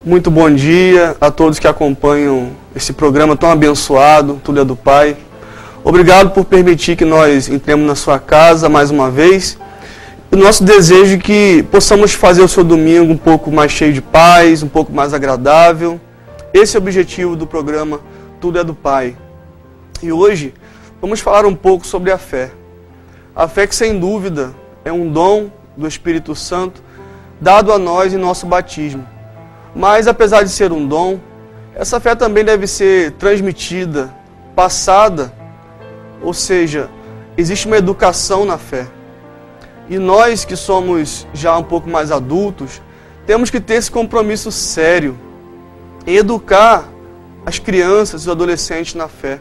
Muito bom dia a todos que acompanham esse programa tão abençoado, Tudo é do Pai. Obrigado por permitir que nós entremos na sua casa mais uma vez. O nosso desejo é que possamos fazer o seu domingo um pouco mais cheio de paz, um pouco mais agradável. Esse é o objetivo do programa Tudo é do Pai. E hoje vamos falar um pouco sobre a fé. A fé que, sem dúvida, é um dom do Espírito Santo dado a nós em nosso batismo. Mas, apesar de ser um dom, essa fé também deve ser transmitida, passada, ou seja, existe uma educação na fé. E nós que somos já um pouco mais adultos, temos que ter esse compromisso sério em educar as crianças e os adolescentes na fé.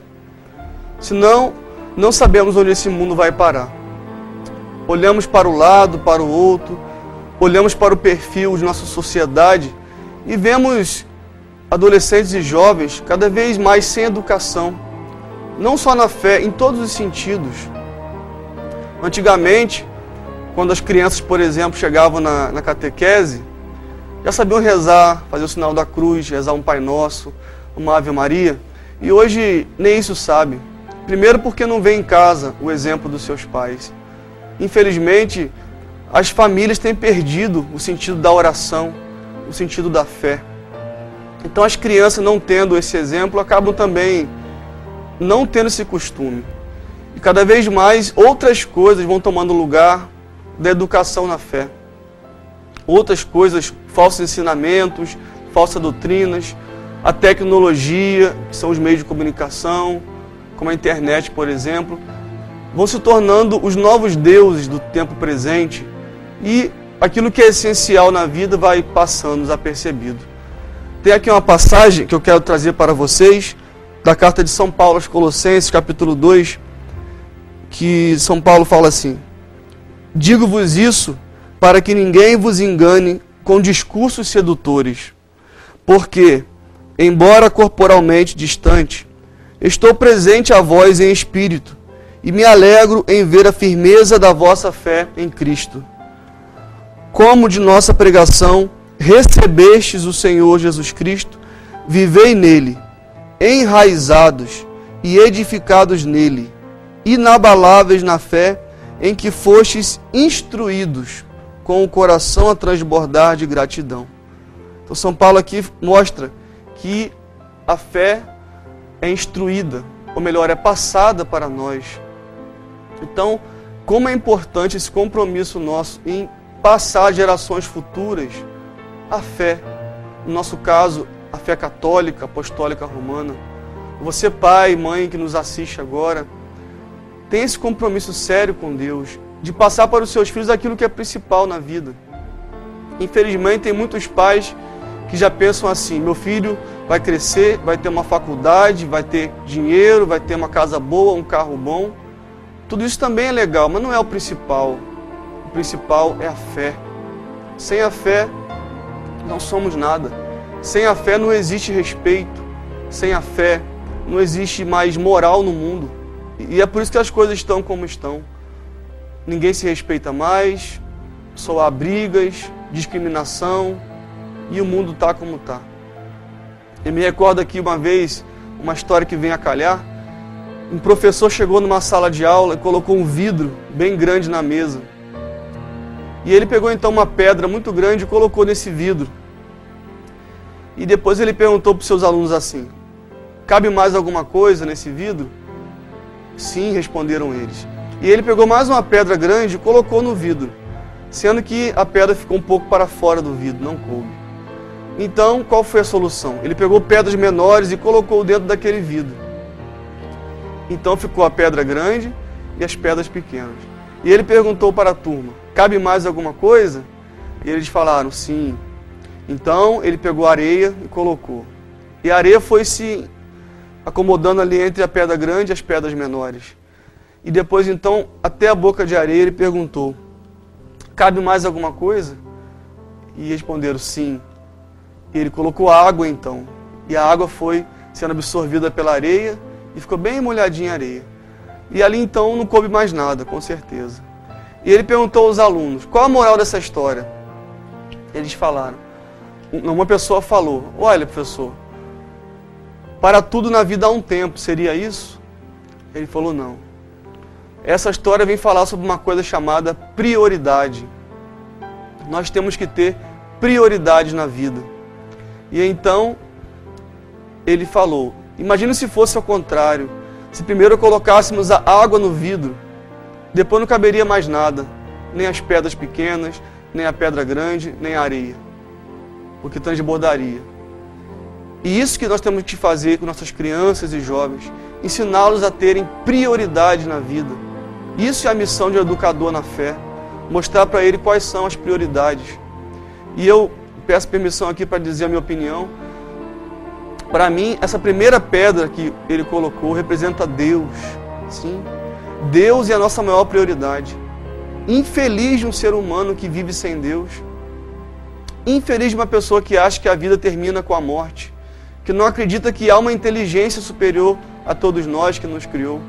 Senão, não sabemos onde esse mundo vai parar. Olhamos para o lado, para o outro, olhamos para o perfil de nossa sociedade e vemos adolescentes e jovens cada vez mais sem educação, não só na fé, em todos os sentidos. Antigamente, quando as crianças, por exemplo, chegavam na catequese, já sabiam rezar, fazer o sinal da cruz, rezar um Pai Nosso, uma Ave Maria, e hoje nem isso sabe. Primeiro porque não vê em casa o exemplo dos seus pais. Infelizmente, as famílias têm perdido o sentido da oração, o sentido da fé. Então as crianças, não tendo esse exemplo, acabam também não tendo esse costume. E cada vez mais outras coisas vão tomando lugar da educação na fé. Outras coisas, falsos ensinamentos, falsas doutrinas, a tecnologia, que são os meios de comunicação, como a internet, por exemplo, vão se tornando os novos deuses do tempo presente e aquilo que é essencial na vida vai passando desapercebido. Tem aqui uma passagem que eu quero trazer para vocês, da carta de São Paulo aos Colossenses, capítulo 2, que São Paulo fala assim: digo-vos isso para que ninguém vos engane com discursos sedutores, porque, embora corporalmente distante, estou presente a vós em espírito, e me alegro em ver a firmeza da vossa fé em Cristo. Como de nossa pregação recebestes o Senhor Jesus Cristo, vivei nele, enraizados e edificados nele, inabaláveis na fé em que fostes instruídos, com o coração a transbordar de gratidão. Então São Paulo aqui mostra que a fé é instruída, ou melhor, é passada para nós. Então, como é importante esse compromisso nosso em passar a gerações futuras a fé. No nosso caso, a fé católica, apostólica romana. Você, pai, mãe, que nos assiste agora, tem esse compromisso sério com Deus, de passar para os seus filhos aquilo que é principal na vida. Infelizmente, tem muitos pais que já pensam assim: meu filho vai crescer, vai ter uma faculdade, vai ter dinheiro, vai ter uma casa boa, um carro bom. Tudo isso também é legal, mas não é o principal. O principal é a fé. Sem a fé, não somos nada. Sem a fé não existe respeito. Sem a fé não existe mais moral no mundo. E é por isso que as coisas estão como estão. Ninguém se respeita mais, só há brigas, discriminação, e o mundo está como está. Eu me recordo aqui uma vez, uma história que vem a calhar. Um professor chegou numa sala de aula e colocou um vidro bem grande na mesa. E ele pegou então uma pedra muito grande e colocou nesse vidro. E depois ele perguntou para os seus alunos assim: cabe mais alguma coisa nesse vidro? Sim, responderam eles. E ele pegou mais uma pedra grande e colocou no vidro, sendo que a pedra ficou um pouco para fora do vidro, não coube. Então, qual foi a solução? Ele pegou pedras menores e colocou dentro daquele vidro. Então ficou a pedra grande e as pedras pequenas. E ele perguntou para a turma: cabe mais alguma coisa? E eles falaram: sim. Então ele pegou a areia e colocou. E a areia foi se acomodando ali entre a pedra grande e as pedras menores. E depois então, até a boca de areia, ele perguntou: cabe mais alguma coisa? E responderam: sim. E ele colocou água então. E a água foi sendo absorvida pela areia e ficou bem molhadinha a areia. E ali então não coube mais nada, com certeza. E ele perguntou aos alunos: qual a moral dessa história? Eles falaram: uma pessoa falou, olha, professor, para tudo na vida há um tempo, seria isso? Ele falou, não. Essa história vem falar sobre uma coisa chamada prioridade. Nós temos que ter prioridade na vida. E então, ele falou, imagine se fosse ao contrário, se primeiro colocássemos a água no vidro, depois não caberia mais nada, nem as pedras pequenas, nem a pedra grande, nem a areia, porque transbordaria. E isso que nós temos que fazer com nossas crianças e jovens, ensiná-los a terem prioridade na vida. Isso é a missão de um educador na fé, mostrar para ele quais são as prioridades. E eu peço permissão aqui para dizer a minha opinião. Para mim, essa primeira pedra que ele colocou representa Deus. Sim, Deus é a nossa maior prioridade. Infeliz de um ser humano que vive sem Deus. Infeliz de uma pessoa que acha que a vida termina com a morte, que não acredita que há uma inteligência superior a todos nós que nos criou.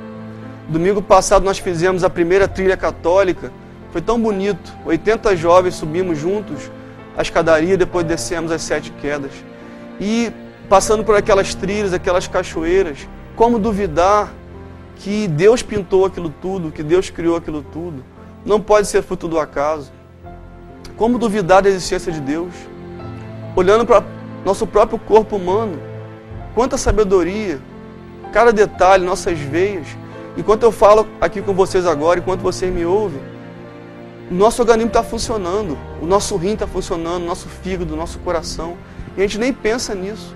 Domingo passado nós fizemos a primeira trilha católica, foi tão bonito, 80 jovens subimos juntos a escadaria, depois descemos as 7 quedas. E passando por aquelas trilhas, aquelas cachoeiras, como duvidar que Deus pintou aquilo tudo, que Deus criou aquilo tudo? Não pode ser fruto do acaso. Como duvidar da existência de Deus? Olhando para nosso próprio corpo humano, quanta sabedoria, cada detalhe, nossas veias. Enquanto eu falo aqui com vocês agora, enquanto vocês me ouvem, o nosso organismo está funcionando, o nosso rim está funcionando, o nosso fígado, o nosso coração, e a gente nem pensa nisso.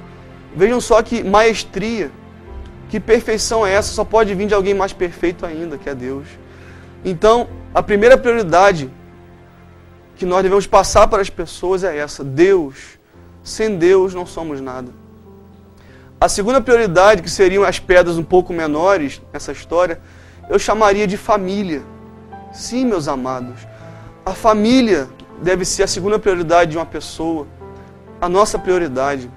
Vejam só que maestria, que perfeição é essa? Só pode vir de alguém mais perfeito ainda, que é Deus. Então, a primeira prioridade que nós devemos passar para as pessoas é essa: Deus. Sem Deus não somos nada. A segunda prioridade, que seriam as pedras um pouco menores nessa história, eu chamaria de família. Sim, meus amados, a família deve ser a segunda prioridade de uma pessoa, a nossa prioridade.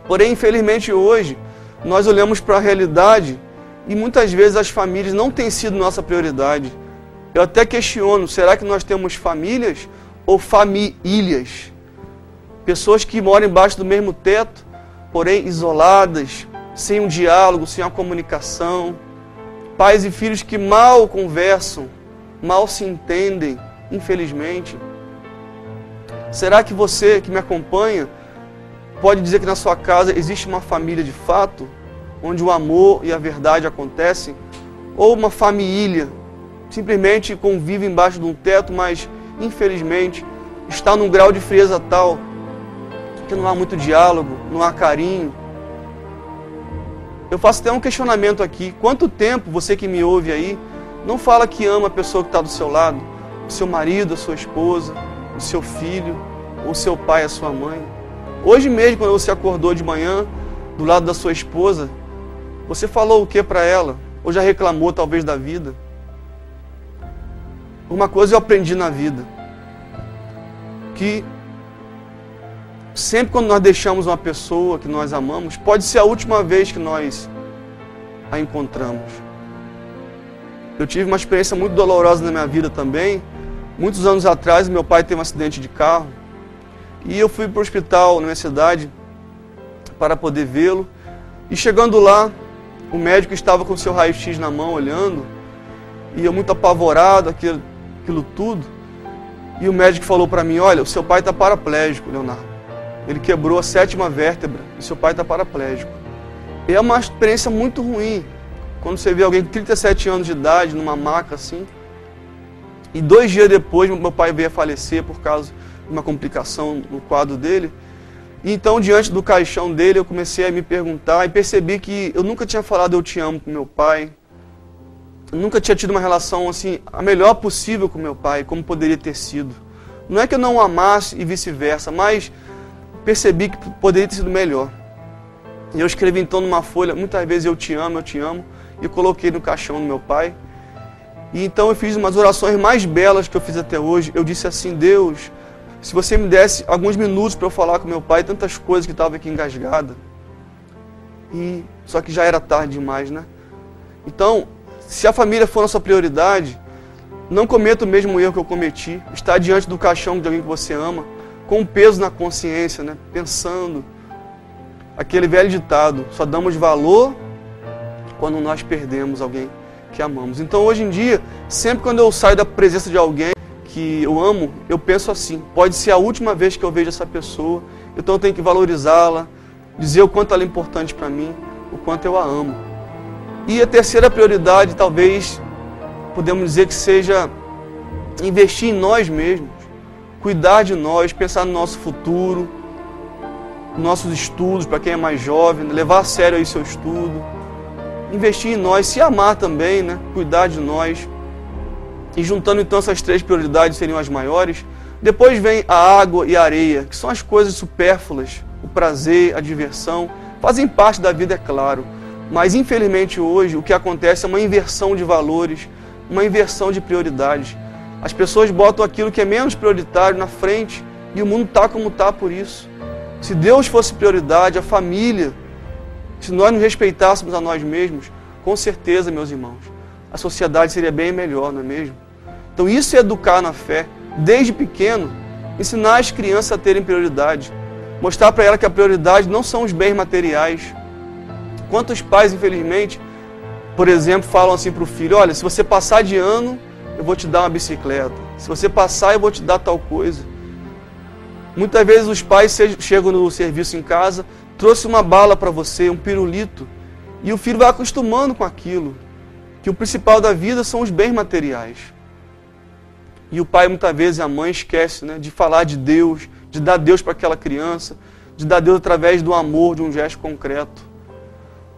Porém, infelizmente hoje, nós olhamos para a realidade e muitas vezes as famílias não têm sido nossa prioridade. Eu até questiono, será que nós temos famílias ou famílias? Pessoas que moram embaixo do mesmo teto, porém isoladas, sem um diálogo, sem uma comunicação. Pais e filhos que mal conversam, mal se entendem, infelizmente. Será que você que me acompanha pode dizer que na sua casa existe uma família de fato, onde o amor e a verdade acontecem? Ou uma família simplesmente convive embaixo de um teto, mas infelizmente está num grau de frieza tal que não há muito diálogo, não há carinho. Eu faço até um questionamento aqui: quanto tempo você que me ouve aí não fala que ama a pessoa que está do seu lado? O seu marido, a sua esposa, o seu filho, o seu pai, a sua mãe. Hoje mesmo, quando você acordou de manhã, do lado da sua esposa, você falou o que para ela? Ou já reclamou talvez da vida? Uma coisa eu aprendi na vida, que sempre quando nós deixamos uma pessoa que nós amamos, pode ser a última vez que nós a encontramos. Eu tive uma experiência muito dolorosa na minha vida também. Muitos anos atrás, meu pai teve um acidente de carro e eu fui para o hospital na minha cidade para poder vê-lo. E chegando lá, o médico estava com o seu raio-x na mão, olhando, e eu muito apavorado, aquilo tudo. E o médico falou para mim: olha, o seu pai está paraplégico, Leonardo. Ele quebrou a 7ª vértebra e seu pai está paraplégico. E é uma experiência muito ruim quando você vê alguém com 37 anos de idade numa maca assim. E 2 dias depois meu pai veio a falecer por causa de uma complicação no quadro dele. E então, diante do caixão dele, eu comecei a me perguntar e percebi que eu nunca tinha falado eu te amo com meu pai. Eu nunca tinha tido uma relação assim, a melhor possível com meu pai, como poderia ter sido. Não é que eu não o amasse e vice-versa, mas percebi que poderia ter sido melhor. E eu escrevi então numa folha, muitas vezes eu te amo, e coloquei no caixão do meu pai. E então eu fiz umas orações mais belas que eu fiz até hoje. Eu disse assim: Deus, se você me desse alguns minutos para eu falar com meu pai, tantas coisas que estavam aqui engasgadas. E só que já era tarde demais, né? Então, se a família for nossa prioridade, não cometa o mesmo erro que eu cometi. Estar diante do caixão de alguém que você ama, com um peso na consciência, né? Pensando aquele velho ditado, só damos valor quando nós perdemos alguém que amamos. Então hoje em dia, sempre quando eu saio da presença de alguém que eu amo, eu penso assim, pode ser a última vez que eu vejo essa pessoa, então eu tenho que valorizá-la, dizer o quanto ela é importante para mim, o quanto eu a amo. E a terceira prioridade, talvez, podemos dizer que seja investir em nós mesmos, cuidar de nós, pensar no nosso futuro, nossos estudos, para quem é mais jovem, levar a sério aí seu estudo, investir em nós, se amar também, né? Cuidar de nós. E juntando então essas três prioridades seriam as maiores. Depois vem a água e a areia, que são as coisas supérfluas, o prazer, a diversão, fazem parte da vida, é claro. Mas infelizmente hoje o que acontece é uma inversão de valores, uma inversão de prioridades. As pessoas botam aquilo que é menos prioritário na frente e o mundo está como está por isso. Se Deus fosse prioridade, a família, se nós nos respeitássemos a nós mesmos, com certeza, meus irmãos, a sociedade seria bem melhor, não é mesmo? Então isso é educar na fé, desde pequeno, ensinar as crianças a terem prioridade, mostrar para elas que a prioridade não são os bens materiais. Quantos pais, infelizmente, por exemplo, falam assim para o filho, olha, se você passar de ano, eu vou te dar uma bicicleta. Se você passar, eu vou te dar tal coisa. Muitas vezes os pais chegam no serviço em casa, trouxe uma bala para você, um pirulito, e o filho vai acostumando com aquilo, que o principal da vida são os bens materiais. E o pai, muitas vezes, a mãe esquece, né, de falar de Deus, de dar Deus para aquela criança, de dar Deus através do amor, de um gesto concreto.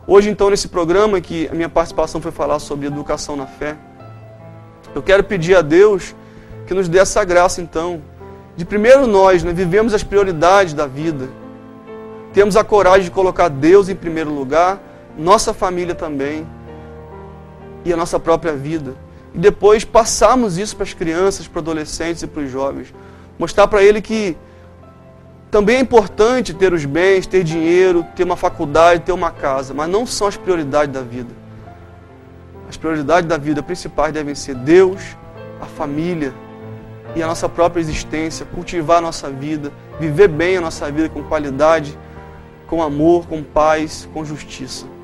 Hoje, então, nesse programa, que a minha participação foi falar sobre educação na fé, eu quero pedir a Deus que nos dê essa graça, então, de primeiro nós, né, vivemos as prioridades da vida, temos a coragem de colocar Deus em primeiro lugar, nossa família também, e a nossa própria vida. E depois passarmos isso para as crianças, para os adolescentes e para os jovens. Mostrar para ele que também é importante ter os bens, ter dinheiro, ter uma faculdade, ter uma casa, mas não são as prioridades da vida. As prioridades da vida principais devem ser Deus, a família e a nossa própria existência, cultivar a nossa vida, viver bem a nossa vida com qualidade, com amor, com paz, com justiça.